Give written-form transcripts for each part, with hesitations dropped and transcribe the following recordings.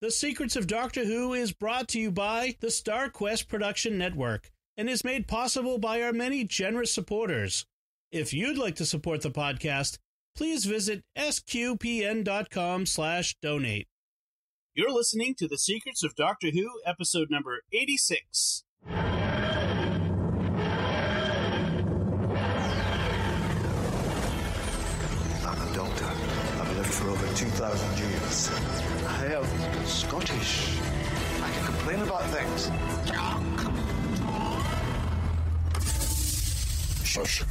The Secrets of Doctor Who is brought to you by the Star Quest Production Network and is made possible by our many generous supporters. If you'd like to support the podcast, please visit sqpn.com/donate. You're listening to The Secrets of Doctor Who, episode number 86. I'm a doctor. I've lived for over 2,000 years. I am Scottish. I can complain about things. Shush.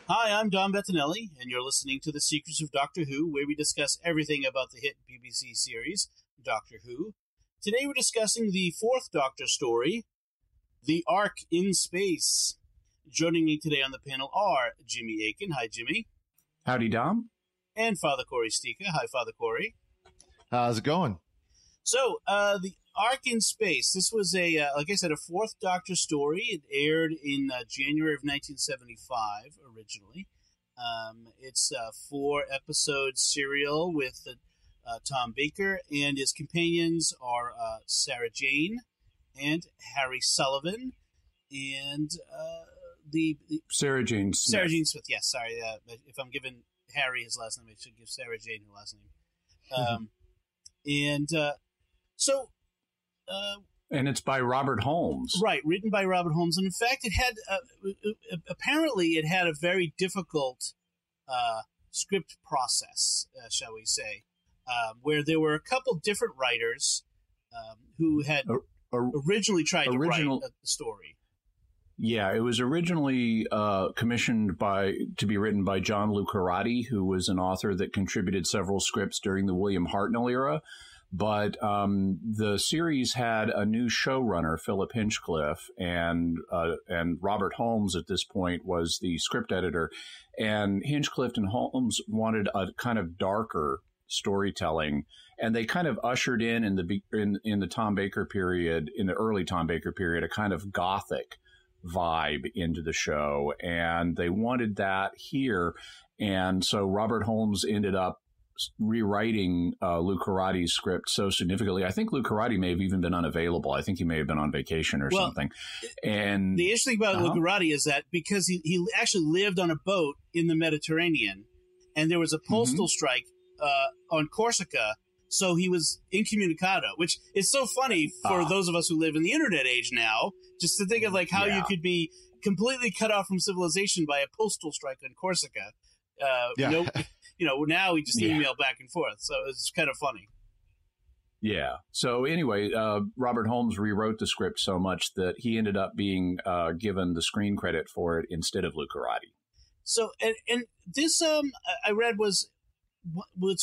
Hi, I'm Don Bettinelli, and you're listening to The Secrets of Doctor Who, where we discuss everything about the hit BBC series, Doctor Who. Today we're discussing the fourth Doctor story, The Ark in Space. Joining me today on the panel are Jimmy Akin. Hi, Jimmy. Howdy, Dom. And Father Cory Sticha. Hi, Father Cory. How's it going? So, The Ark in Space. This was like I said, a fourth Doctor story. It aired in January of 1975 originally. It's a 4-episode serial with Tom Baker, and his companions are Sarah Jane and Harry Sullivan, and the Sarah Jane Smith. Sarah Jane Smith, yes. Sorry, if I'm giving Harry his last name, I should give Sarah Jane her last name. And it's by Robert Holmes. Right, written by Robert Holmes. And in fact, it had apparently it had a very difficult script process, shall we say, where there were a couple different writers who had originally tried to write the story. Yeah, it was originally commissioned to be written by John Lucarati, who was an author that contributed several scripts during the William Hartnell era. But the series had a new showrunner, Philip Hinchcliffe, and Robert Holmes at this point was the script editor. And Hinchcliffe and Holmes wanted a kind of darker storytelling, and they kind of ushered in the Tom Baker period, in the early Tom Baker period, a kind of gothic vibe into the show, and they wanted that here. And so Robert Holmes ended up rewriting Lucarati's script so significantly. I think Lucarati may have even been unavailable. I think he may have been on vacation or something. And the interesting thing about Lucarati is that because he actually lived on a boat in the Mediterranean, and there was a postal strike on Corsica, so he was incommunicado, which is so funny for those of us who live in the internet age now, just to think of like how you could be completely cut off from civilization by a postal strike on Corsica. Now we just email back and forth, so it's kind of funny. Yeah. So anyway, Robert Holmes rewrote the script so much that he ended up being given the screen credit for it instead of Lucarati. So, and this I read was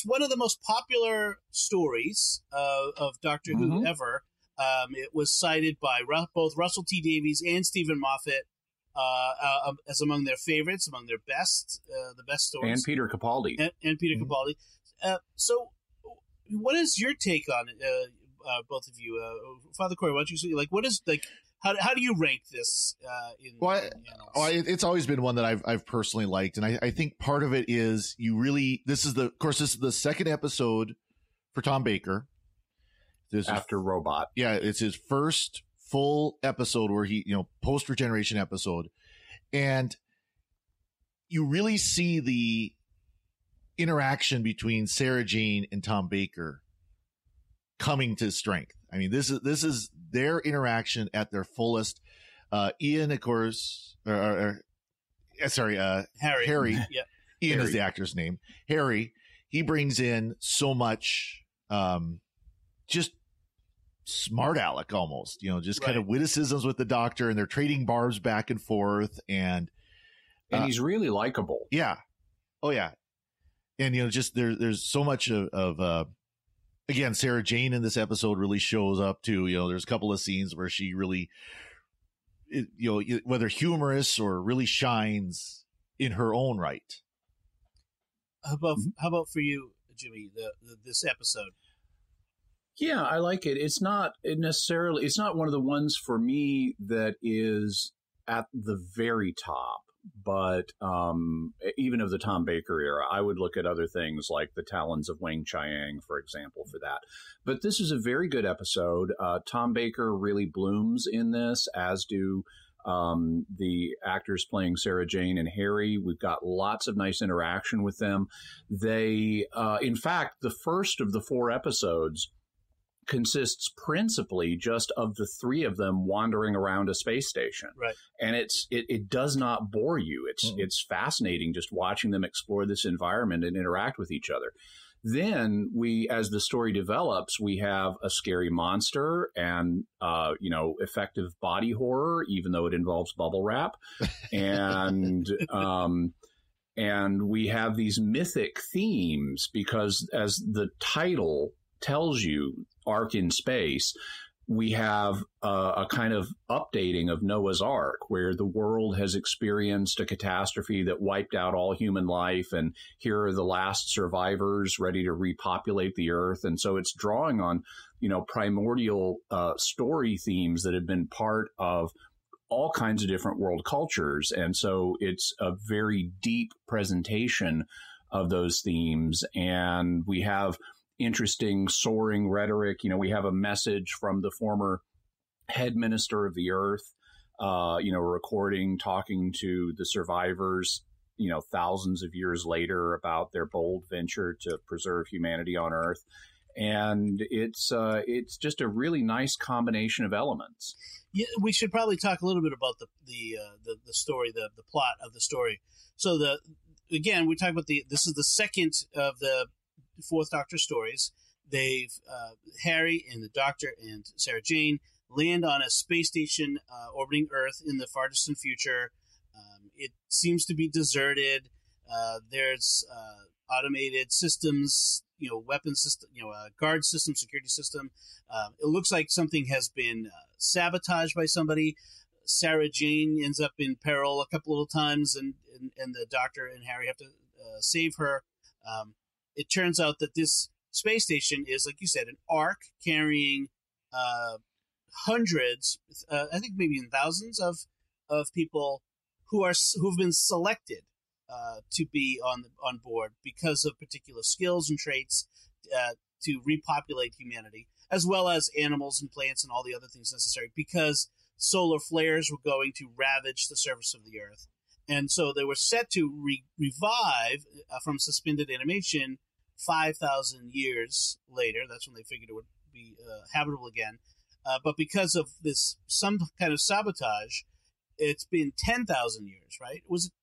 one of the most popular stories of Doctor Who ever. It was cited by both Russell T Davies and Stephen Moffat as among their favorites, among their best, the best stories. And Peter Capaldi. And Peter Capaldi. So what is your take on it, both of you? Father Cory, why don't you say, what is, how do you rank this? It's always been one that I've personally liked. And I think part of it is this is the second episode for Tom Baker. After Robot. Yeah, it's his first full episode where he, post-regeneration episode. And you really see the interaction between Sarah Jane and Tom Baker coming to strength. I mean, this is their interaction at their fullest. Ian, of course, Harry. Yeah. Ian is the actor's name. Harry, he brings in so much, just smart aleck almost, kind of witticisms with the Doctor, and they're trading barbs back and forth, and he's really likable. Yeah. Oh yeah. And just there's so much of again, Sarah Jane in this episode really shows up too. There's a couple of scenes where she really, whether humorous or really shines in her own right. How about for you, Jimmy, this episode? Yeah, I like it. It's not one of the ones for me that is at the very top but even of the Tom Baker era, I would look at other things like the Talons of Wang Chiang, for example, for that. But this is a very good episode. Tom Baker really blooms in this, as do the actors playing Sarah Jane and Harry. We've got lots of nice interaction with them. They, in fact, the first of the 4 episodes consists principally just of the 3 of them wandering around a space station. Right. And it does not bore you. It's fascinating just watching them explore this environment and interact with each other. Then as the story develops, we have a scary monster and, effective body horror, even though it involves bubble wrap. And, and we have these mythic themes because, as the title tells you, Ark in Space, we have a kind of updating of Noah's Ark, where the world has experienced a catastrophe that wiped out all human life, and here are the last survivors ready to repopulate the earth. And so it's drawing on, primordial story themes that have been part of all kinds of different world cultures. And so it's a very deep presentation of those themes. And we have interesting soaring rhetoric. We have a message from the former head minister of the earth, recording, talking to the survivors, thousands of years later about their bold venture to preserve humanity on earth. And it's just a really nice combination of elements. Yeah, we should probably talk a little bit about the story, the plot of the story. So again, we talk about this is the second of the 4th Doctor stories. They've Harry and the Doctor and Sarah Jane land on a space station orbiting Earth in the far distant future. It seems to be deserted. There's automated systems, weapon system, guard system, security system. It looks like something has been sabotaged by somebody. Sarah Jane ends up in peril a couple of times, and the Doctor and Harry have to save her. It turns out that this space station is, like you said, an Ark carrying hundreds, I think maybe in thousands of people who've been selected to be on board because of particular skills and traits to repopulate humanity, as well as animals and plants and all the other things necessary, because solar flares were going to ravage the surface of the Earth. And so they were set to revive from suspended animation 5,000 years later. That's when they figured it would be habitable again. But because of some kind of sabotage, it's been 10,000 years, right? Was it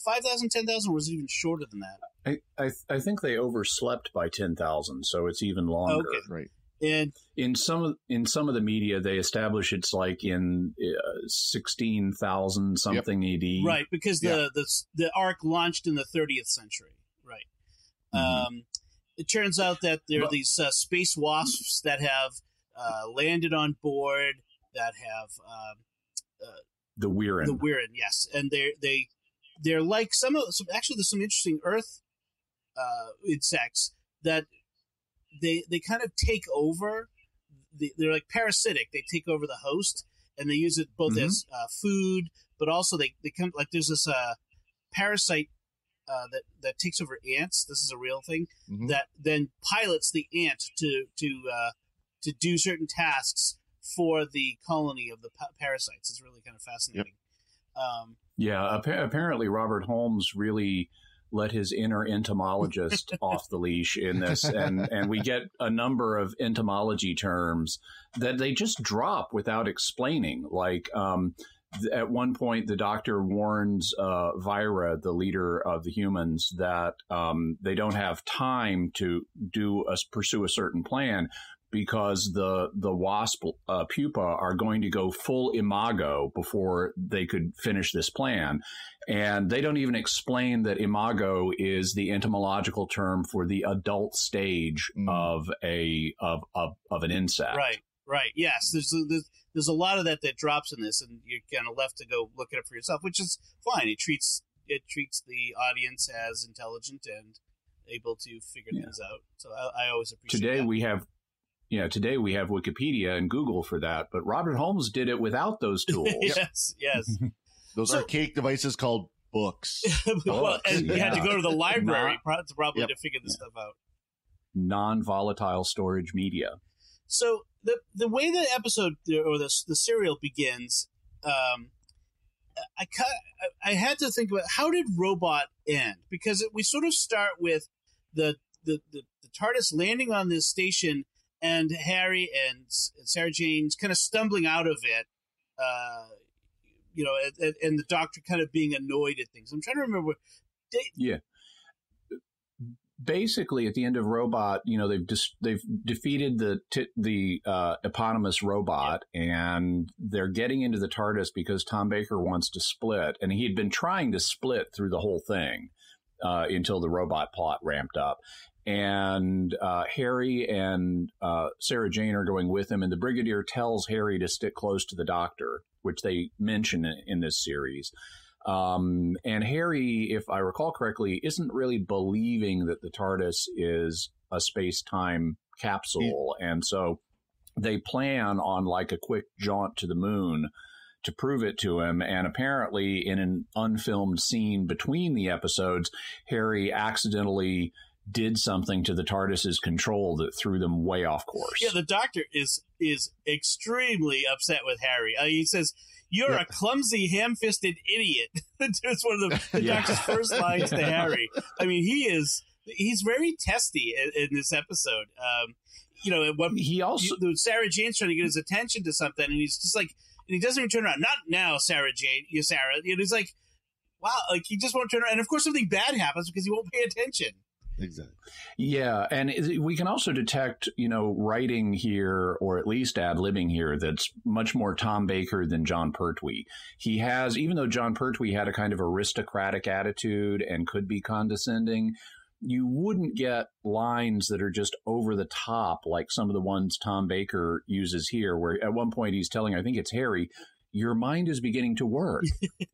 5,000, 10,000, or was it even shorter than that? I think they overslept by 10,000, so it's even longer. Okay. Right. And in some of the media, they establish it's like in 16,000 something AD. Right, because the Ark launched in the 30th century. Right. Mm-hmm. It turns out that there are these space wasps that have landed on board that have the Weirin. The Weirin, yes, and they're like actually there's some interesting Earth insects that they kind of take over. They're like parasitic. They take over the host, and they use it both as food, but also they come like there's this parasite that takes over ants. This is a real thing that then pilots the ant to do certain tasks for the colony of the parasites. It's really kind of fascinating. Yep. Apparently Robert Holmes really let his inner entomologist off the leash in this, and we get a number of entomology terms that they just drop without explaining. Like at one point, the Doctor warns Vyra, the leader of the humans, that they don't have time to pursue a certain plan, because the wasp pupa are going to go full imago before they could finish this plan. And they don't even explain that imago is the entomological term for the adult stage of an insect. Right. Yes. There's a lot of that drops in this, and you're kind of left to go look it up for yourself, which is fine. It treats the audience as intelligent and able to figure things out. So I always appreciate that. Today we have Wikipedia and Google for that, but Robert Holmes did it without those tools. Yes. Those archaic devices called books. Well, and you had to go to the library probably Yep. to figure this stuff out. Non-volatile storage media. So the way the episode or the serial begins, I had to think about how did Robot end, because we sort of start with the TARDIS landing on this station and Harry and Sarah Jane's kind of stumbling out of it, and the Doctor kind of being annoyed at things. I'm trying to remember. Basically, at the end of Robot, they've defeated the eponymous robot, and they're getting into the TARDIS because Tom Baker wants to split, and he had been trying to split through the whole thing until the robot plot ramped up. And Harry and Sarah Jane are going with him, and the Brigadier tells Harry to stick close to the Doctor, which they mention in this series. And Harry, if I recall correctly, isn't really believing that the TARDIS is a space-time capsule. And so they plan on like a quick jaunt to the moon to prove it to him. And apparently in an unfilmed scene between the episodes, Harry accidentally did something to the TARDIS's control that threw them way off course. Yeah, the Doctor is extremely upset with Harry. He says, "You're a clumsy, ham-fisted idiot." It's one of the Doctor's first lines to Harry. I mean, he's very testy in this episode. He also Sarah Jane's trying to get his attention to something, and he's just like, and he doesn't even turn around. Not now, Sarah Jane. You, Sarah. And he's like, wow, like he just won't turn around. And of course, something bad happens because he won't pay attention. Exactly. Yeah, and we can also detect, writing here, or at least ad-libbing here, that's much more Tom Baker than John Pertwee. He has, even though John Pertwee had a kind of aristocratic attitude and could be condescending, you wouldn't get lines that are just over the top like some of the ones Tom Baker uses here, where at one point he's telling, I think it's Harry, "Your mind is beginning to work.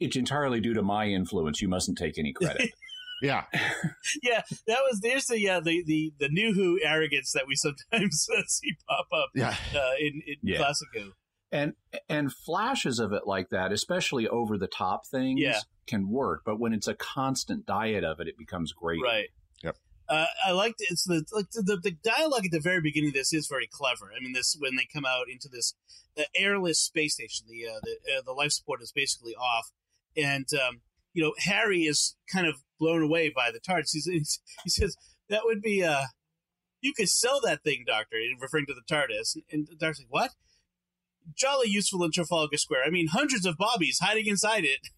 It's entirely due to my influence. You mustn't take any credit." Yeah. Yeah, there's the New Who arrogance that we sometimes see pop up in Classico. And flashes of it like that, especially over the top things, can work. But when it's a constant diet of it, it becomes great. Right. Yep. I liked it's the dialogue at the very beginning of this is very clever. I mean, this when they come out into this airless space station, the life support is basically off, and Harry is kind of blown away by the TARDIS. He says, "That would be you could sell that thing, Doctor," referring to the TARDIS. And the Doctor's like, "What? Jolly useful in Trafalgar Square. I mean, hundreds of bobbies hiding inside it."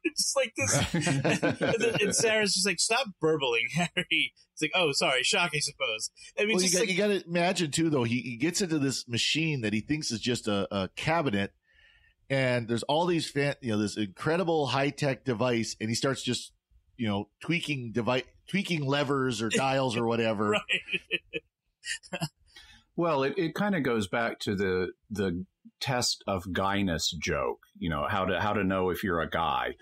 It's like this. And Sarah's just like, "Stop burbling, Harry." It's like, "Oh, sorry, shock, I suppose." I mean, you got to imagine too, though. He gets into this machine that he thinks is just a cabinet, and there's all these this incredible high tech device, and he starts just tweaking levers or dials or whatever. Right. Well, it kind of goes back to the test of guyness joke. How to know if you're a guy.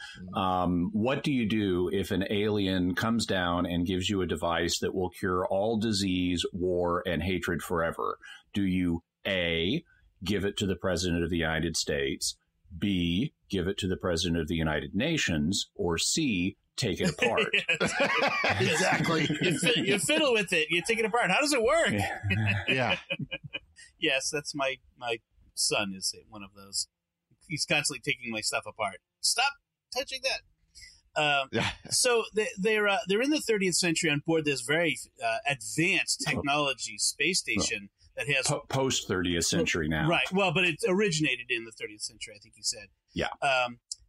What do you do if an alien comes down and gives you a device that will cure all disease, war, and hatred forever? Do you A, give it to the President of the United States, B, give it to the President of the United Nations, or C, take it apart? Exactly. You fiddle with it. You take it apart. How does it work? Yeah. Yes, that's my son is one of those. He's constantly taking my stuff apart. Stop touching that. So they're in the 30th century on board this very advanced technology space station that has post 30th century now. Right. Well, but it originated in the 30th century, I think he said. Yeah.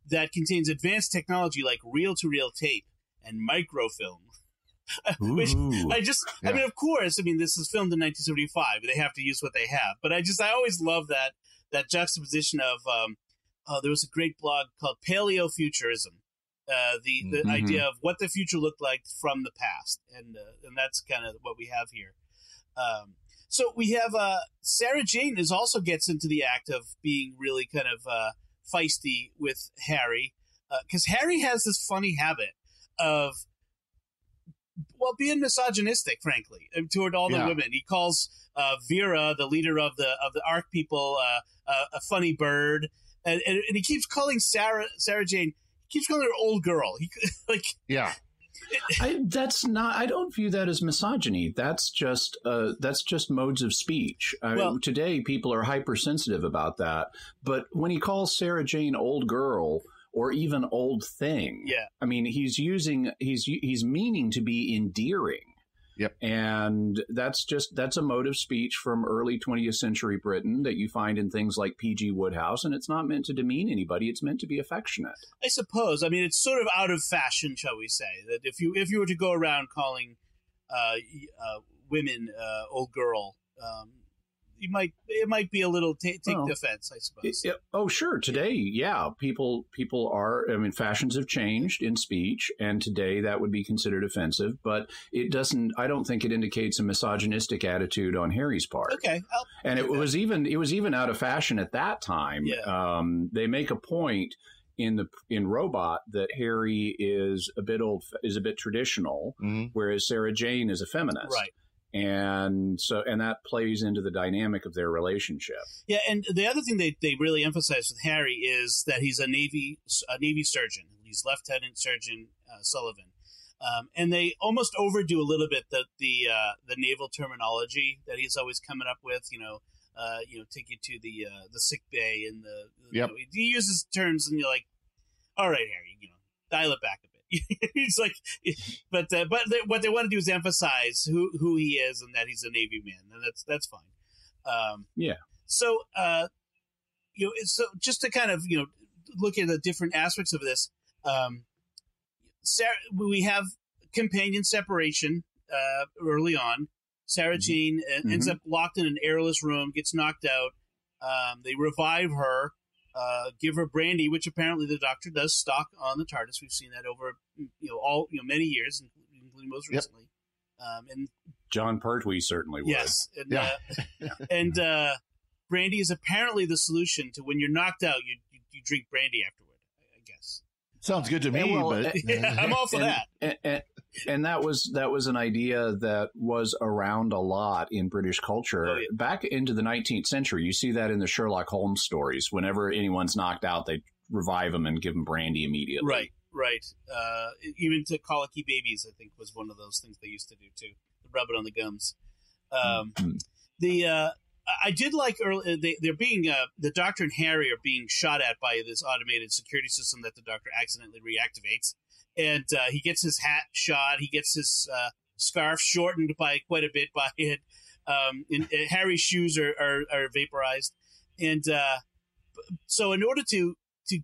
That contains advanced technology like reel-to-reel tape and microfilm. Which I mean, of course, this is filmed in 1975. They have to use what they have. But I always love that juxtaposition of, there was a great blog called Paleofuturism. The idea of what the future looked like from the past. And that's kind of what we have here. So we have Sarah Jane also gets into the act of being really kind of feisty with Harry, because Harry has this funny habit of being misogynistic, frankly, toward all the women. He calls Vera, the leader of the Ark people, a funny bird, and he keeps calling Sarah Jane. He keeps calling her old girl. Yeah. I don't view that as misogyny. That's just modes of speech. Today people are hypersensitive about that. But when he calls Sarah Jane old girl or even old thing, I mean, he's meaning to be endearing. Yep. And that's a mode of speech from early 20th century Britain that you find in things like P.G. Wodehouse, and it's not meant to demean anybody. It's meant to be affectionate. I suppose. I mean, it's sort of out of fashion, shall we say, that if you were to go around calling women old girl, it might be a little take offense, I suppose. Sure. Today, people are. I mean, fashions have changed in speech, and today that would be considered offensive. But it doesn't. I don't think it indicates a misogynistic attitude on Harry's part. Okay, it was even out of fashion at that time. Yeah. They make a point in Robot that Harry is a bit traditional, whereas Sarah Jane is a feminist. Right. And that plays into the dynamic of their relationship. Yeah, and the other thing they really emphasize with Harry is that he's a Navy surgeon. He's Lieutenant Surgeon Sullivan, and they almost overdo a little bit the naval terminology that he's always coming up with. Take you to the sick bay and he uses terms, and you're like, all right, Harry, dial it back a bit. He's like, but what they want to do is emphasize who he is and that he's a Navy man, and that's fine. So so just to kind of look at the different aspects of this, we have companion separation early on. Sarah Jane ends up locked in an airless room, gets knocked out. They revive her. Give her brandy, which apparently the Doctor does stock on the TARDIS. We've seen that over many years, including most recently. And John Pertwee certainly would. Yes, and brandy is apparently the solution to when you're knocked out. You drink brandy afterward, I guess. Sounds good to me, but I'm all for that. And that was an idea that was around a lot in British culture back into the 19th century. You see that in the Sherlock Holmes stories. Whenever anyone's knocked out, they revive them and give them brandy immediately. Right. Even to colicky babies, I think, was one of those things they used to do too. Rub it on the gums. I did like they're being the Doctor and Harry are being shot at by this automated security system that the Doctor accidentally reactivates. And he gets his hat shot. He gets his scarf shortened by quite a bit by it. And Harry's shoes are vaporized. And so in order to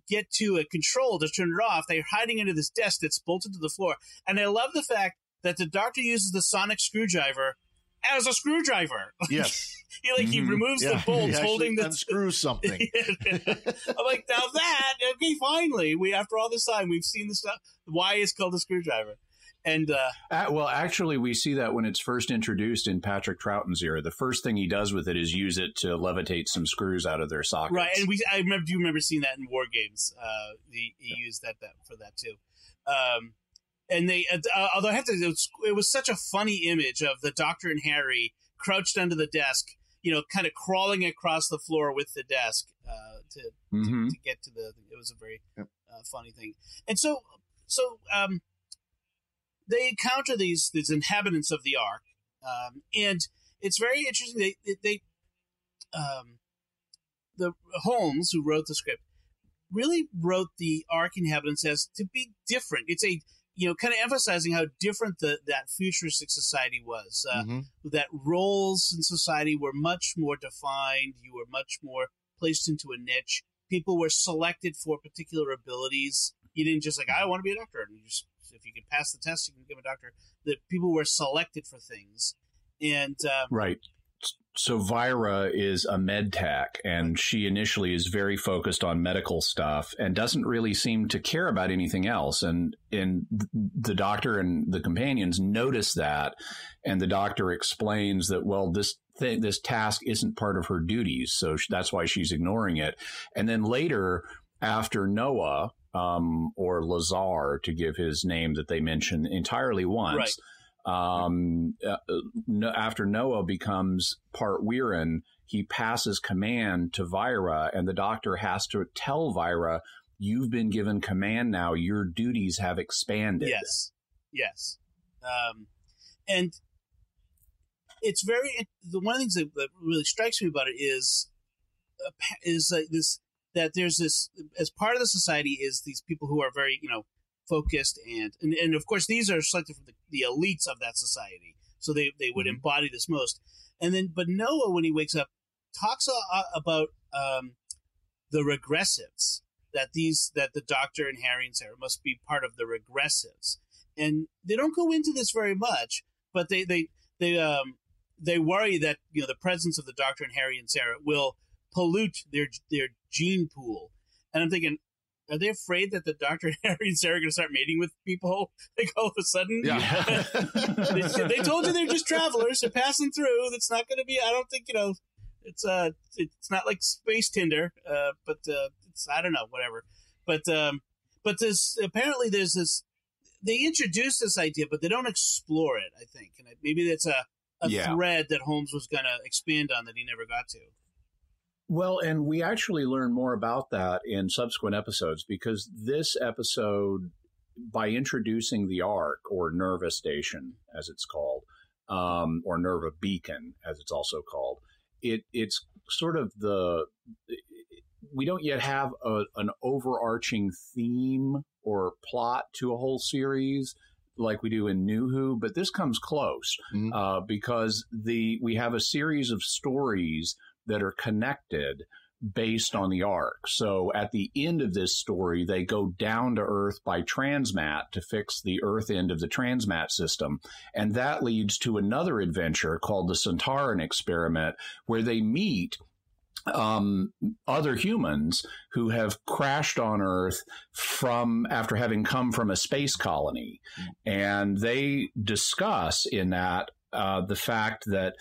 get to a control to turn it off, they're hiding under this desk that's bolted to the floor. And I love the fact that the Doctor uses the sonic screwdriver as a screwdriver. Yes. He removes the bolts, holding the unscrews something. I'm like, now that finally, after all this time, we've seen the stuff. Why it's called a screwdriver? And actually, we see that when it's first introduced in Patrick Troughton's era. The first thing he does with it is use it to levitate some screws out of their sockets. Right, and I remember seeing that in War Games. He used that for that too. And they, although I have to, it was such a funny image of the Doctor and Harry crouched under the desk, kind of crawling across the floor with the desk to get to the. It was a very funny thing, and so they encounter these inhabitants of the Ark, and it's very interesting. The Holmes, who wrote the script, really wrote the Ark inhabitants as to be different. It's a kind of emphasizing how different that futuristic society was. That roles in society were much more defined. You were much more placed into a niche. People were selected for particular abilities. You didn't just I want to be a doctor. And if you could pass the test, you can become a doctor. The people were selected for things. And right. So Vira is a med tech, and she initially is very focused on medical stuff and doesn't really seem to care about anything else. And the Doctor and the companions notice that, and the Doctor explains that, well, this task isn't part of her duties, so that's why she's ignoring it. And then later, after Noah, or Lazar, to give his name that they mention entirely once, After Noah becomes part Weirin, he passes command to Vira, and the Doctor has to tell Vira, "You've been given command now. Your duties have expanded." Yes. And it's one of the things that really strikes me about it is like this, that there's this, as part of the society is these people who are very, focused and of course these are selected from the elites of that society, so they would embody this most. But Noah, when he wakes up, talks about the regressives, that the Doctor and Harry and Sarah must be part of the regressives, and they don't go into this very much, but they worry that the presence of the Doctor and Harry and Sarah will pollute their gene pool. And I'm thinking, are they afraid that the Doctor, Harry, and Sarah are going to start mating with people like all of a sudden? Yeah. they told you they're just travelers. They're passing through. That's not going to be, I don't think, it's not like space Tinder, but it's, I don't know, whatever. But apparently there's this, they introduce this idea, but they don't explore it, I think. And maybe that's a thread that Holmes was going to expand on that he never got to. Well, and we actually learn more about that in subsequent episodes, because this episode, by introducing the Ark, or Nerva Station, as it's called, or Nerva Beacon, as it's also called, it's sort of we don't yet have an overarching theme or plot to a whole series like we do in New Who, but this comes close because we have a series of stories that are connected based on the Ark. So at the end of this story, they go down to Earth by transmat to fix the Earth end of the transmat system. And that leads to another adventure called the Centauran Experiment, where they meet other humans who have crashed on Earth after having come from a space colony. And they discuss in that the fact that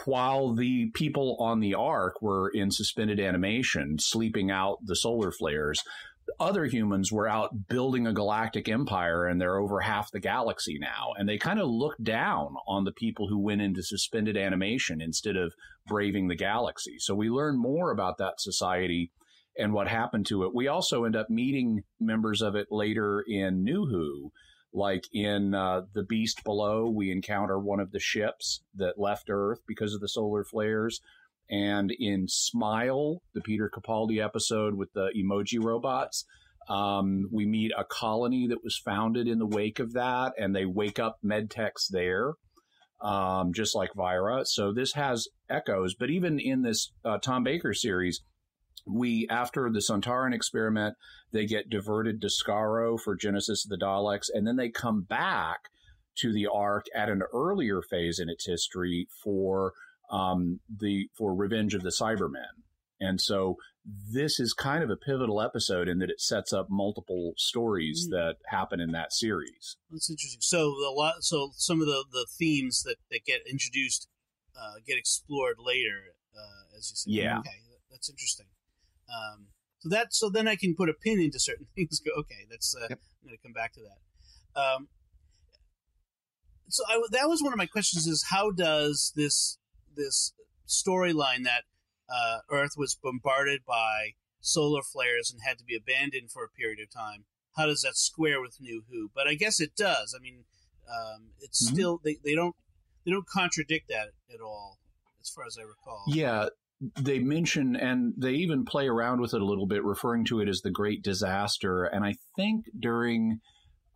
while the people on the Ark were in suspended animation, sleeping out the solar flares, other humans were out building a galactic empire, and they're over half the galaxy now. And they kind of look down on the people who went into suspended animation instead of braving the galaxy. So we learn more about that society and what happened to it. We also end up meeting members of it later in New Who. Like in The Beast Below, we encounter one of the ships that left Earth because of the solar flares. And in Smile, the Peter Capaldi episode with the emoji robots, we meet a colony that was founded in the wake of that, and they wake up medtechs there, just like Vira. So this has echoes. But even in this Tom Baker series, after the Centauran Experiment, they get diverted to Skaro for Genesis of the Daleks, and then they come back to the Ark at an earlier phase in its history for Revenge of the Cybermen. And so this is kind of a pivotal episode in that it sets up multiple stories that happen in that series. That's interesting. So some of the themes that get introduced get explored later, as you said. Yeah. Okay, that's interesting. So then I can put a pin into certain things. Go, okay, that's I'm going to come back to that. That was one of my questions: is how does this storyline that Earth was bombarded by solar flares and had to be abandoned for a period of time, how does that square with New Who? But I guess it does. I mean, it's still they don't contradict that at all, as far as I recall. Yeah. They mention, and they even play around with it a little bit, referring to it as the Great Disaster. And I think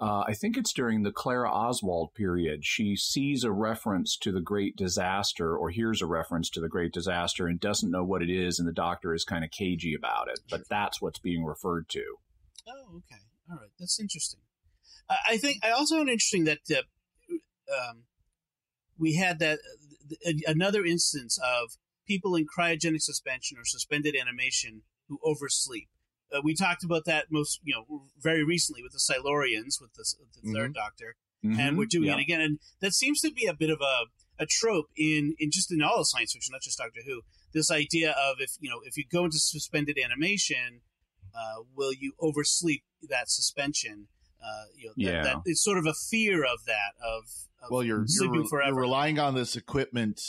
it's during the Clara Oswald period, she sees a reference to the Great Disaster, or hears a reference to the Great Disaster, and doesn't know what it is, and the Doctor is kind of cagey about it. But that's what's being referred to. Oh, okay. All right. That's interesting. I also found interesting that we had another instance of people in cryogenic suspension or suspended animation who oversleep. We talked about that very recently with the Silurians, with the third Doctor, and we're doing it again. And that seems to be a bit of a trope in all of science fiction, not just Doctor Who. This idea of if you go into suspended animation, will you oversleep that suspension? That it's sort of a fear of that of well, you're sleeping forever. You're relying on this equipment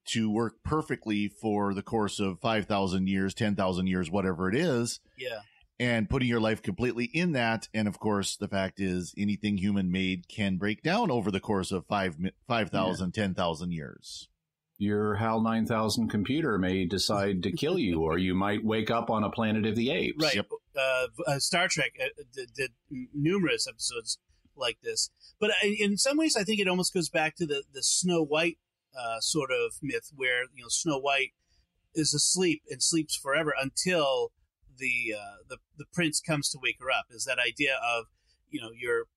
to work perfectly for the course of 5,000 years, 10,000 years, whatever it is. Yeah. And putting your life completely in that. And of course, the fact is anything human made can break down over the course of 5,000, 10,000 years. Your HAL 9000 computer may decide to kill you, or you might wake up on a planet of the apes. Right. Yep. Star Trek did numerous episodes like this. But in some ways, I think it almost goes back to the Snow White sort of myth where, Snow White is asleep and sleeps forever until the prince comes to wake her up. Is that idea of, you're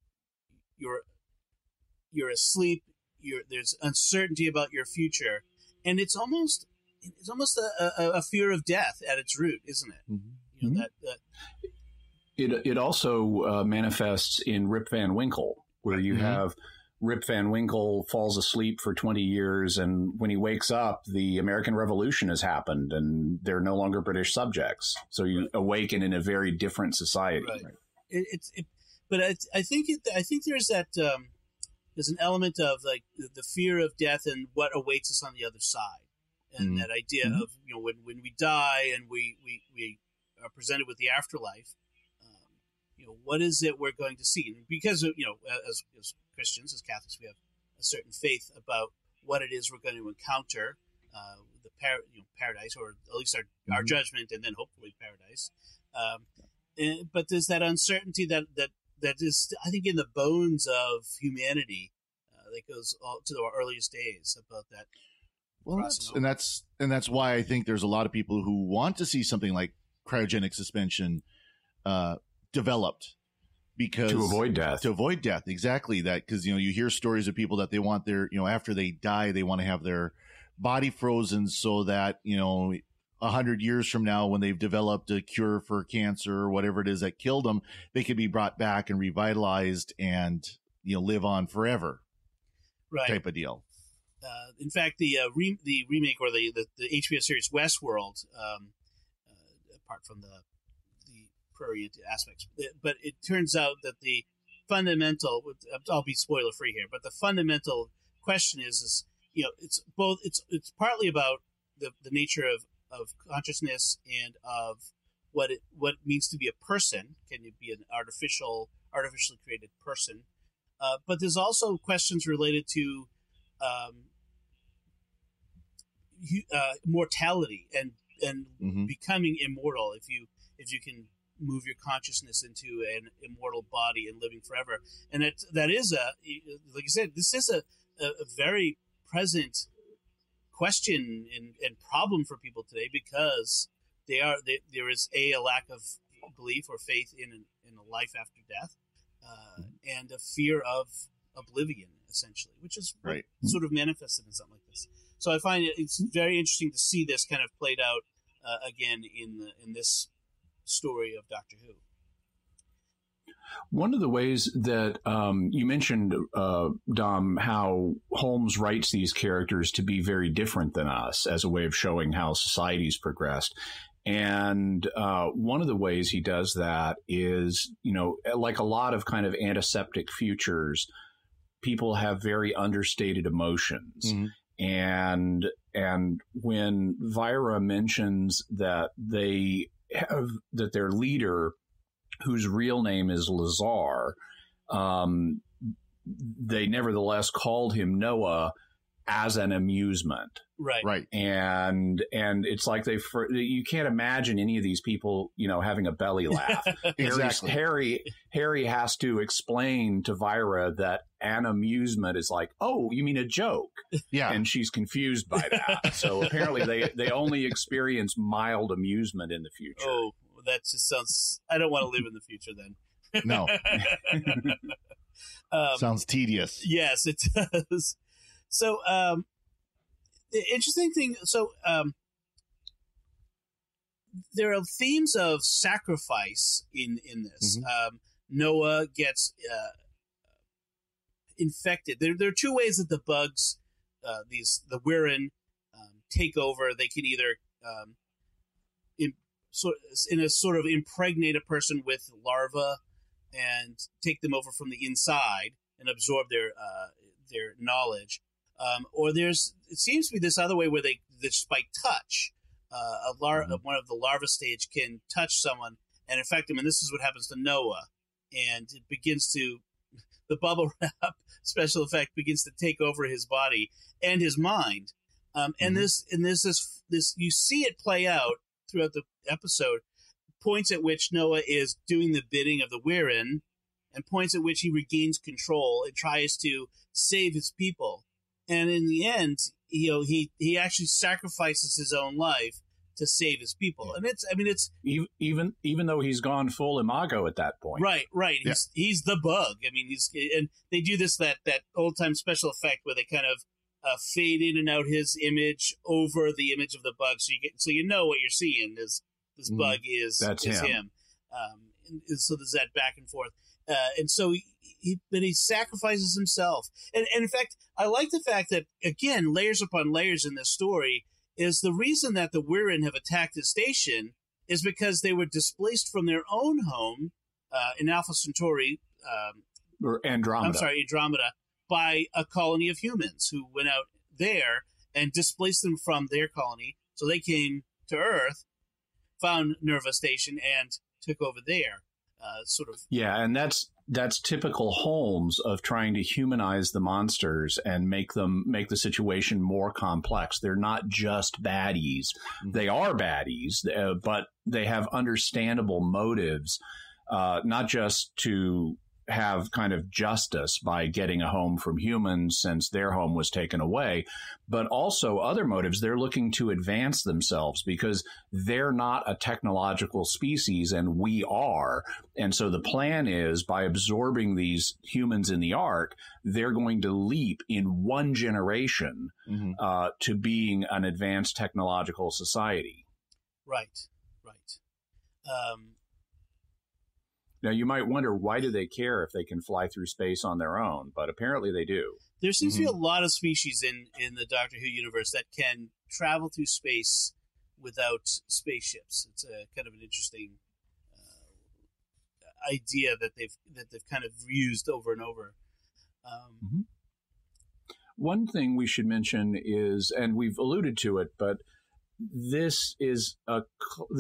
asleep, there's uncertainty about your future, and it's almost a fear of death at its root, isn't it? Mm-hmm. It also manifests in Rip Van Winkle, where you have Rip Van Winkle falls asleep for 20 years, and when he wakes up, the American Revolution has happened, and they're no longer British subjects. So you awaken in a very different society. Right. I think there's that there's an element of like the fear of death and what awaits us on the other side, and that idea of when we die and we are presented with the afterlife. What is it we're going to see? And because, as Christians, as Catholics, we have a certain faith about what it is we're going to encounter, the paradise, or at least our judgment, and then hopefully paradise. But there's that uncertainty that is, I think, in the bones of humanity that goes all to our earliest days about that. Well, that's why I think there's a lot of people who want to see something like cryogenic suspension developed, because to avoid death, exactly that. Because you hear stories of people that they want their after they die, they want to have their body frozen so that 100 years from now, when they've developed a cure for cancer or whatever it is that killed them, they could be brought back and revitalized and live on forever, right? Type of deal. In fact, the remake or the HBO series Westworld, apart from the prurient aspects, but it turns out that the fundamental, I'll be spoiler free here, but the fundamental question is it's partly about the nature of consciousness and of what it means to be a person. Can you be an artificially created person? But there's also questions related to mortality and becoming immortal. If you can move your consciousness into an immortal body and living forever, and that is like I said, this is a very present question and problem for people today, because there is a lack of belief or faith in a life after death, and a fear of oblivion, essentially, which is right. Sort of manifested in something like this. So I find it's very interesting to see this kind of played out again in this story of Doctor Who. One of the ways that you mentioned, Dom, how Holmes writes these characters to be very different than us as a way of showing how society's progressed. And one of the ways he does that is, like a lot of kind of antiseptic futures, people have very understated emotions. Mm-hmm. And when Vira mentions that that their leader, whose real name is Lazar, they nevertheless called him Noah as an amusement. Right. And it's like you can't imagine any of these people, having a belly laugh. Exactly. Harry has to explain to Vira that an amusement is like, oh, you mean a joke? Yeah. And she's confused by that. So apparently they only experience mild amusement in the future. Oh, that just sounds, I don't want to live in the future then. No. Sounds tedious. Yes, it does. So, the interesting thing, there are themes of sacrifice in this. Mm-hmm. Noah gets infected. There are two ways that the bugs, the Wirren, take over. They can either in a sort of impregnate a person with larvae and take them over from the inside and absorb their knowledge. Or it seems to be this other way where just by touch, one of the larva stage can touch someone and infect them. And this is what happens to Noah. And it begins to, the bubble wrap special effect begins to take over his body and his mind. And this you see it play out throughout the episode, points at which Noah is doing the bidding of the Wirren, and points at which he regains control and tries to save his people. And in the end, he actually sacrifices his own life to save his people. And it's even though he's gone full imago at that point. Right. Yeah. He's the bug. And they do that old time special effect where they kind of fade in and out his image over the image of the bug, so you know what you're seeing is this bug is him. So there's that back and forth, and so he sacrifices himself. And in fact, I like the fact that, again, layers upon layers in this story is the reason that the Wirren have attacked the station is because they were displaced from their own home in Alpha Centauri, or Andromeda. I'm sorry, Andromeda, by a colony of humans who went out there and displaced them from their colony. So they came to Earth, found Nerva Station, and took over there. Yeah, and that's typical Holmes of trying to humanize the monsters and make the situation more complex. They're not just baddies. They are baddies, but they have understandable motives, not just to have kind of justice by getting a home from humans since their home was taken away, but also other motives. They're looking to advance themselves because they're not a technological species and we are. And so the plan is, by absorbing these humans in the Ark, they're going to leap in one generation to being an advanced technological society. Right. Now, you might wonder, why do they care if they can fly through space on their own? But apparently they do. There seems to be a lot of species in the Doctor Who universe that can travel through space without spaceships. It's a kind of an interesting idea that they've kind of used over and over. One thing we should mention is, and we've alluded to it, but this is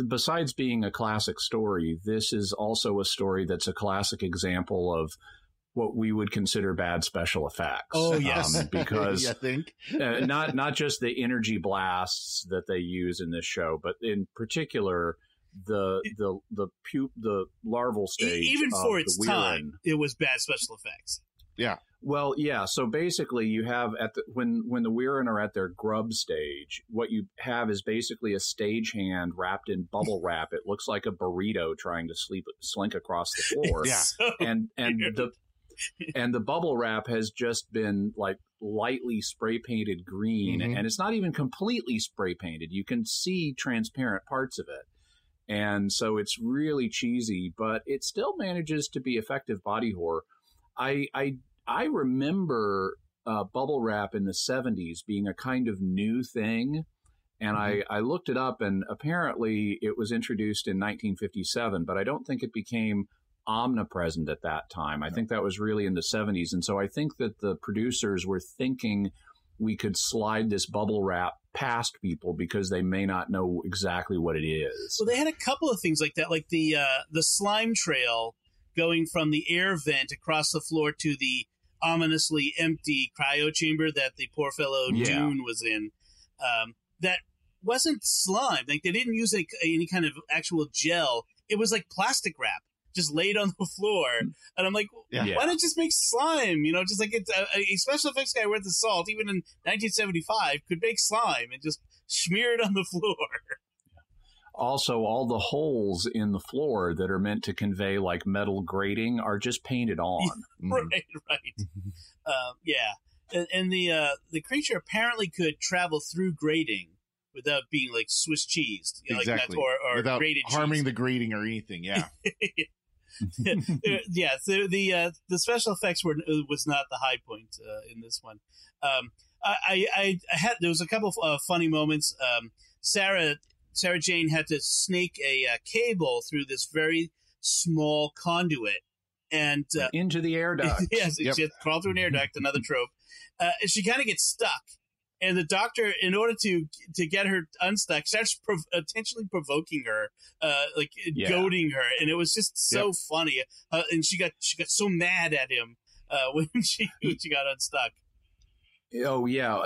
besides being a classic story, this is also a story that's a classic example of what we would consider bad special effects. Oh, yes. Because I think not just the energy blasts that they use in this show, but in particular the larval stage. Even for its Wirren. time, it was bad special effects. Yeah. Well, yeah. So basically, you have when the Wirren are at their grub stage, what you have is basically a stagehand wrapped in bubble wrap. It looks like a burrito trying to slink across the floor. Yeah. And the bubble wrap has just been like lightly spray painted green, and it's not even completely spray painted. You can see transparent parts of it. And so it's really cheesy, but it still manages to be effective body horror. I remember bubble wrap in the 70s being a kind of new thing, and I looked it up, and apparently it was introduced in 1957, but I don't think it became omnipresent at that time. I think that was really in the 70s, and so I think that the producers were thinking we could slide this bubble wrap past people because they may not know exactly what it is. Well, they had a couple of things like that, like the slime trail going from the air vent across the floor to the ominously empty cryo chamber that the poor fellow Dune was in. That wasn't slime. Like, they didn't use any kind of actual gel. It was like plastic wrap just laid on the floor. And I'm like, why not just make slime? You know, just like it's a special effects guy worth his salt, even in 1975, could make slime and just smear it on the floor. Also, all the holes in the floor that are meant to convey like metal grating are just painted on. Right. And the creature apparently could travel through grating without being like Swiss cheese, exactly, like that, or without grated harming cheese. the grating or anything. Yeah. The special effects was not the high point in this one. I had there was a couple of funny moments. Sarah Jane had to snake a cable through this very small conduit and into the air duct. Yes, Yep. she had to crawl through an air duct, another trope. And she kind of gets stuck. And the doctor, in order to get her unstuck, starts intentionally provoking her, goading her, and it was just so funny. And she got so mad at him when she got unstuck. Oh yeah,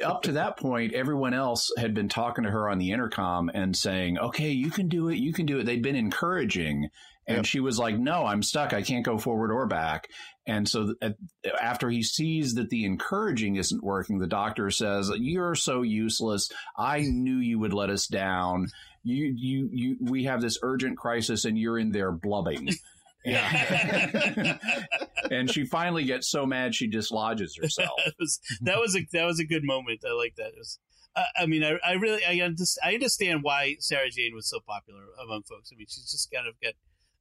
up to that point, everyone else had been talking to her on the intercom and saying, "Okay, you can do it. You can do it." They'd been encouraging, and she was like, "No, I'm stuck. I can't go forward or back." And so after he sees that the encouraging isn't working, the doctor says, "You're so useless. I knew you would let us down. We have this urgent crisis, and you're in there blubbing." And she finally gets so mad she dislodges herself. that was a good moment. I like that. I understand why Sarah Jane was so popular among folks. I mean, she's just kind of got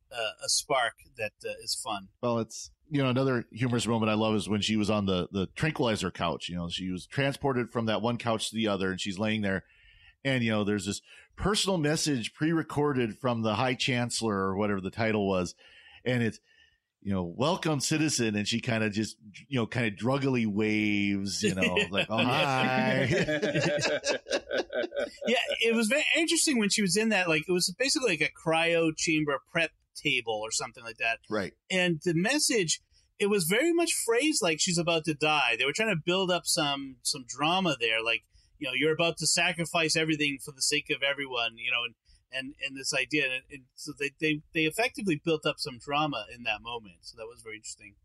a spark that is fun. Well, it's, another humorous moment I love is when she was on the tranquilizer couch. She was transported from that one couch to the other, and she's laying there, and there's this personal message pre-recorded from the High Chancellor or whatever the title was, and it's, welcome, citizen. And she kind of just, kind of druggily waves, like, oh, hi. Yeah, it was very interesting when she was in that. Like, it was basically like a cryo chamber prep table or something like that. Right. And the message, it was very much phrased like she's about to die. They were trying to build up some drama there. Like, you're about to sacrifice everything for the sake of everyone, and this idea, and so they effectively built up some drama in that moment. So that was very interesting.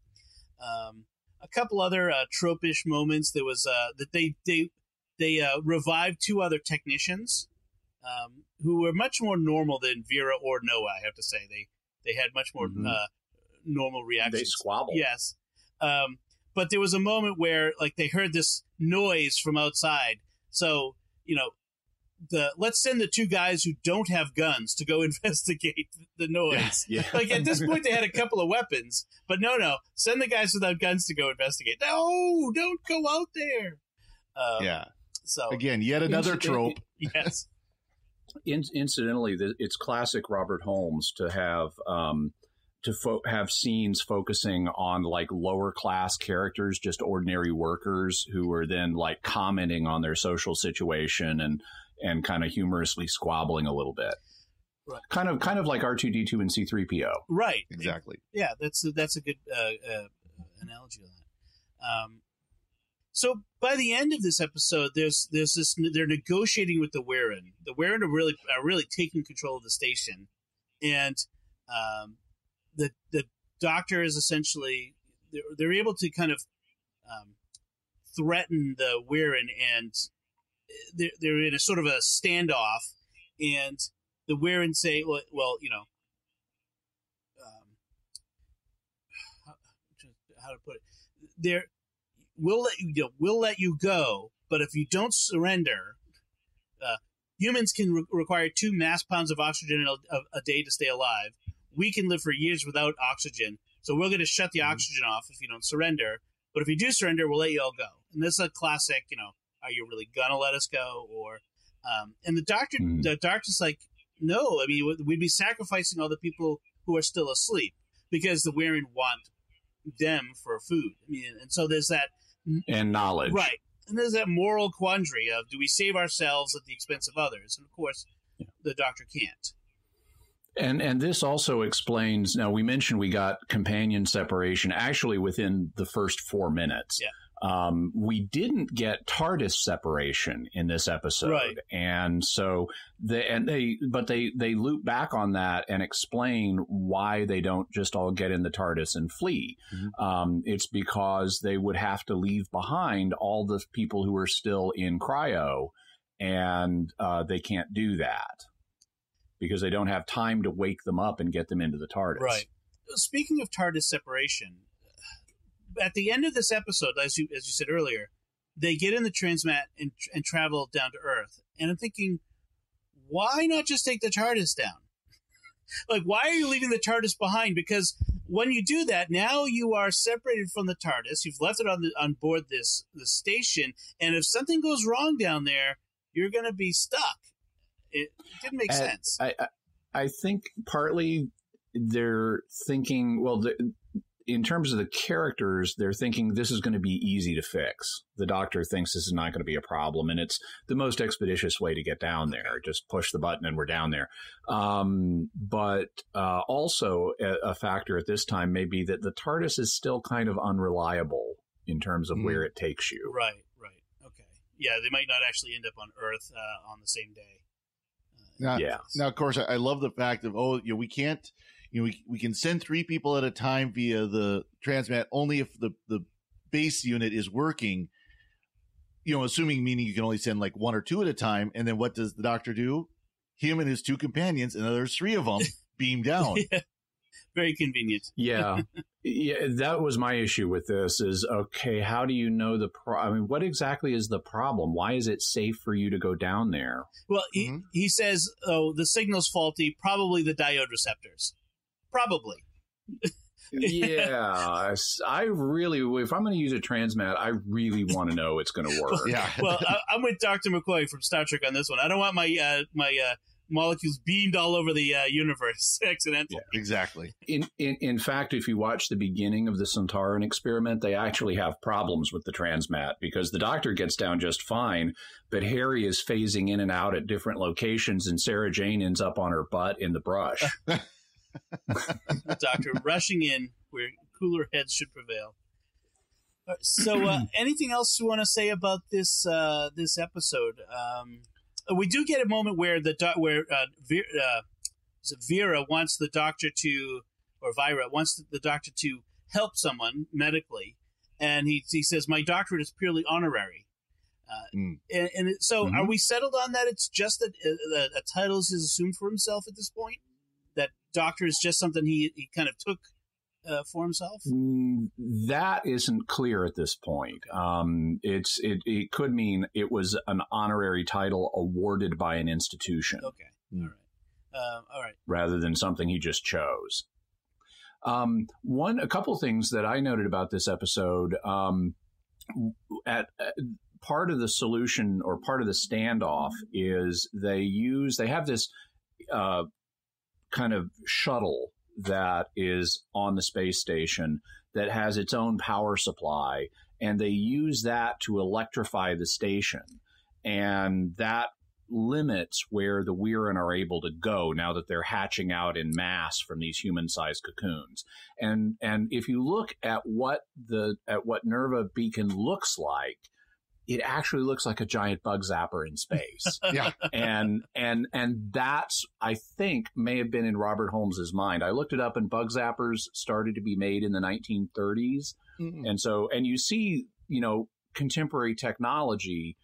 A couple other trope-ish moments. There was that they revived two other technicians who were much more normal than Vera or Noah. I have to say they had much more normal reactions. They squabbled. Yes, but there was a moment where they heard this noise from outside. So let's send the two guys who don't have guns to go investigate the noise. Yeah. At this point, they had a couple of weapons, but no, send the guys without guns to go investigate. No, don't go out there. So again, yet another trope. Yes. Incidentally, it's classic Robert Holmes to have have scenes focusing on lower class characters, just ordinary workers who are then commenting on their social situation and kind of humorously squabbling a little bit. Right. Kind of like R2-D2 and C-3PO. Right. Exactly. Yeah, that's a good analogy of that. So by the end of this episode, there's this. They're negotiating with the Warren. The Warren are really taking control of the station, and the doctor is essentially they're able to kind of threaten the Warren, and they're in a sort of a standoff, and the Warren say, well, how to put it? We'll let you go, but if you don't surrender, humans can require 2 mass pounds of oxygen a day to stay alive. We can live for years without oxygen, so we're going to shut the oxygen off if you don't surrender. But if you do surrender, we'll let you all go. And this is a classic, are you really gonna let us go? Or, and the doctor's like, no. I mean, we'd be sacrificing all the people who are still asleep because the Warren want them for food. I mean, and so there's that and knowledge, right? And there's that moral quandary of, do we save ourselves at the expense of others? And of course, the doctor can't. And this also explains. Now, we mentioned we got companion separation actually within the first 4 minutes. Yeah. We didn't get TARDIS separation in this episode, right. And so they loop back on that and explain why they don't just all get in the TARDIS and flee. Mm-hmm. It's because they would have to leave behind all the people who are still in cryo, and they can't do that because they don't have time to wake them up and get them into the TARDIS. Right. Speaking of TARDIS separation, at the end of this episode, as you said earlier, they get in the transmat and travel down to Earth. And I'm thinking, why not just take the TARDIS down? Why are you leaving the TARDIS behind? Because when you do that, now you are separated from the TARDIS. You've left it on board the station, and if something goes wrong down there, you're going to be stuck. It didn't make sense. I think partly they're thinking, well, in terms of the characters, they're thinking this is going to be easy to fix. The doctor thinks this is not going to be a problem, and it's the most expeditious way to get down there. Just push the button and we're down there. But also a factor at this time may be that the TARDIS is still kind of unreliable in terms of where it takes you. Right. Okay. Yeah, they might not actually end up on Earth on the same day. Now, of course, I love the fact of, we can't, we can send 3 people at a time via the transmat only if the base unit is working, assuming meaning you can only send like 1 or 2 at a time. And then what does the doctor do? Him and his 2 companions, and there's 3 of them, beam down. Yeah. Very convenient. Yeah. That was my issue with this is, okay, how do you know what exactly is the problem? Why is it safe for you to go down there? Well, he says, the signal's faulty, probably the diode receptors. Probably. Yeah. I really, if I'm going to use a transmat, I really want to know it's going to work. Yeah. Well, I'm with Dr. McCoy from Star Trek on this one. I don't want my molecules beamed all over the universe accidental. Yeah, exactly. In fact, if you watch the beginning of the Centauran experiment, they actually have problems with the transmat because the doctor gets down just fine, but Harry is phasing in and out at different locations, and Sarah Jane ends up on her butt in the brush. The doctor rushing in where cooler heads should prevail. So, anything else you want to say about this episode? We do get a moment where Vera wants the doctor to, or Vira wants the doctor to help someone medically, and he says, "My doctorate is purely honorary." So, are we settled on that? It's just that a title is assumed for himself at this point. That doctor is just something he kind of took for himself? That isn't clear at this point. It could mean it was an honorary title awarded by an institution. Okay, all right. Rather than something he just chose. A couple things that I noted about this episode. At part of the solution or part of the standoff is they have this kind of shuttle that is on the space station that has its own power supply, and they use that to electrify the station. And that limits where the Weirin are able to go now that they're hatching out in mass from these human-sized cocoons. And if you look at what Nerva Beacon looks like, it actually looks like a giant bug zapper in space. Yeah. And that's, I think, may have been in Robert Holmes's mind. I looked it up, and bug zappers started to be made in the 1930s. Mm-hmm. And you see, contemporary technology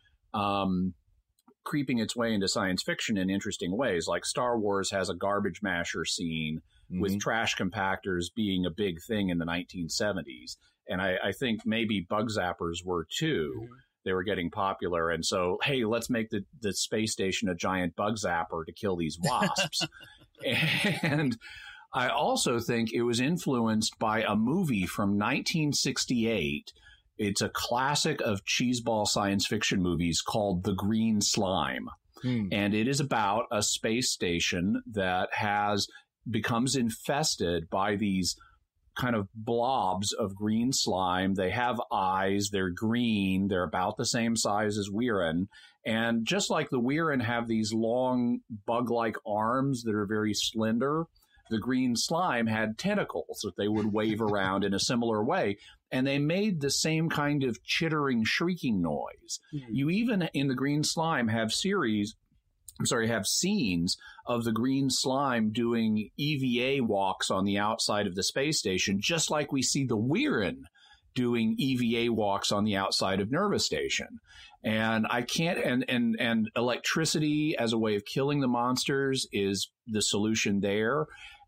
creeping its way into science fiction in interesting ways. Like Star Wars has a garbage masher scene with trash compactors being a big thing in the 1970s. And I think maybe bug zappers were too. Mm-hmm. They were getting popular. And so, hey, let's make the space station a giant bug zapper to kill these wasps. And I also think it was influenced by a movie from 1968. It's a classic of cheeseball science fiction movies called The Green Slime. And it is about a space station that becomes infested by these kind of blobs of green slime. They have eyes, they're green, they're about the same size as Weirin. And just like the Weirin have these long bug-like arms that are very slender, the green slime had tentacles that they would wave around in a similar way. And they made the same kind of chittering, shrieking noise. You even in the green slime have scenes of the green slime doing EVA walks on the outside of the space station, just like we see the Weirin doing EVA walks on the outside of Nerva Station. And I can't, and electricity as a way of killing the monsters is the solution there.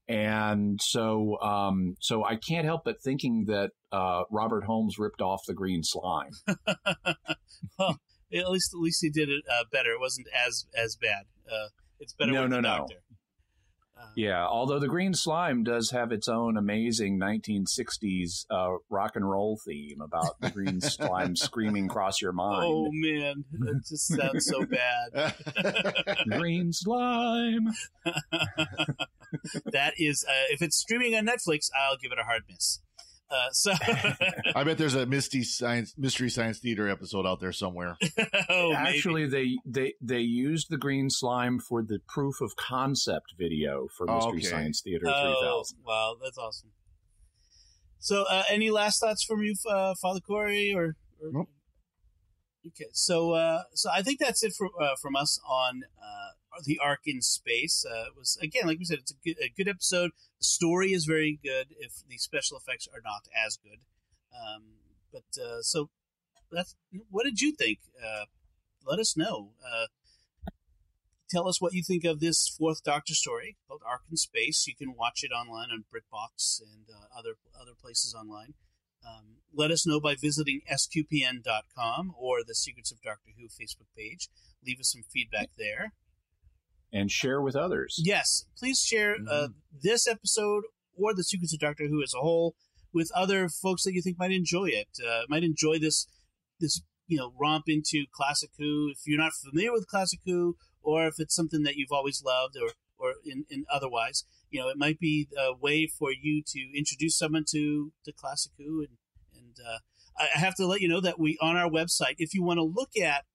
And so I can't help but thinking that Robert Holmes ripped off the green slime. Well, at least he did it better. It wasn't as bad. It's better with the doctor. Yeah, although the green slime does have its own amazing 1960s rock and roll theme about the green slime screaming across your mind. Oh, man. That just sounds so bad. Green slime. That is, if it's streaming on Netflix, I'll give it a hard miss. So I bet there's a Mystery Science Theater episode out there somewhere. Actually, they used the green slime for the proof of concept video for Mystery Science Theater 3000. Wow, that's awesome. So, any last thoughts from you, Father Cory? Or nope. Okay, so I think that's it from us on the Ark in Space. It was, again, like we said, it's a good episode. The story is very good, if the special effects are not as good. So that's, what did you think? Let us know. Tell us what you think of this Fourth Doctor story called Ark in Space. You can watch it online on BritBox and other places online. Let us know by visiting sqpn.com or the Secrets of Doctor Who Facebook page. Leave us some feedback there. And share with others. Yes, please share this episode or the Secrets of Doctor Who as a whole with other folks that you think might enjoy it. Might enjoy this romp into Classic Who. If you're not familiar with Classic Who, or if it's something that you've always loved, or in otherwise, it might be a way for you to introduce someone to Classic Who. And I have to let you know that on our website, if you want to look at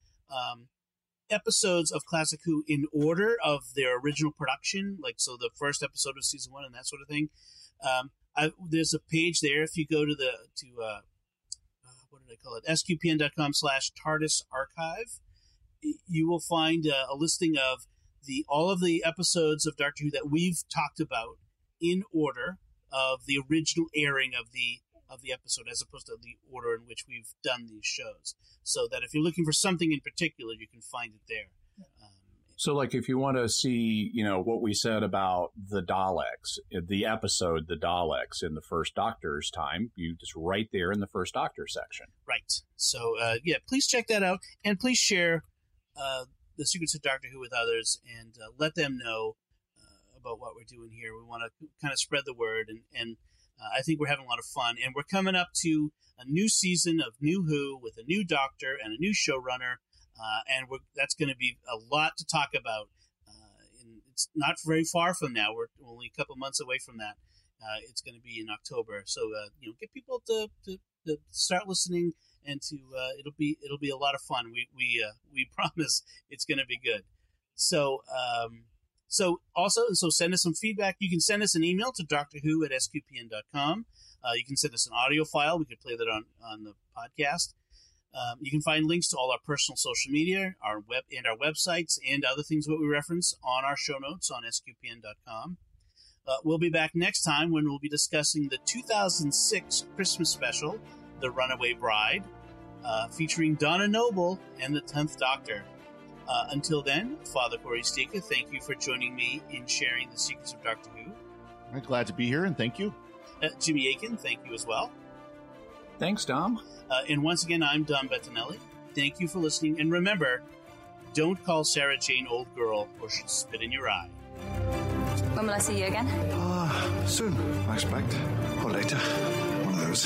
episodes of Classic Who in order of their original production, so the first episode of season 1 and that sort of thing, there's a page there. If you go to what did I call it? sqpn.com/TARDIS archive, you will find a listing of all of the episodes of Doctor Who that we've talked about in order of the original airing of the episode, as opposed to the order in which we've done these shows. So that if you're looking for something in particular, you can find it there. So, if you want to see, what we said about the Daleks, the episode, the Daleks in the First Doctor's time, you just right there in the First Doctor section. Right. So, please check that out, and please share the Secrets of Doctor Who with others, and let them know about what we're doing here. We want to kind of spread the word, and I think we're having a lot of fun. And we're coming up to a new season of New Who with a new Doctor and a new showrunner. And that's going to be a lot to talk about. It's not very far from now. We're only a couple months away from that. It's going to be in October. So get people to start listening, and it'll be a lot of fun. We promise it's going to be good. So send us some feedback. You can send us an email to drwho@sqpn.com. You can send us an audio file. We could play that on the podcast. You can find links to all our personal social media, our websites, and other things that we reference on our show notes on sqpn.com. We'll be back next time when we'll be discussing the 2006 Christmas special, The Runaway Bride, featuring Donna Noble and the 10th Doctor. Until then, Father Cory Sticha, thank you for joining me in sharing the Secrets of Doctor Who. I'm glad to be here, and thank you. Jimmy Akin, thank you as well. Thanks, Dom. And once again, I'm Dom Bettinelli. Thank you for listening. And remember, don't call Sarah Jane old girl, or she'll spit in your eye. When will I see you again? Soon, I expect. Or later. One of those.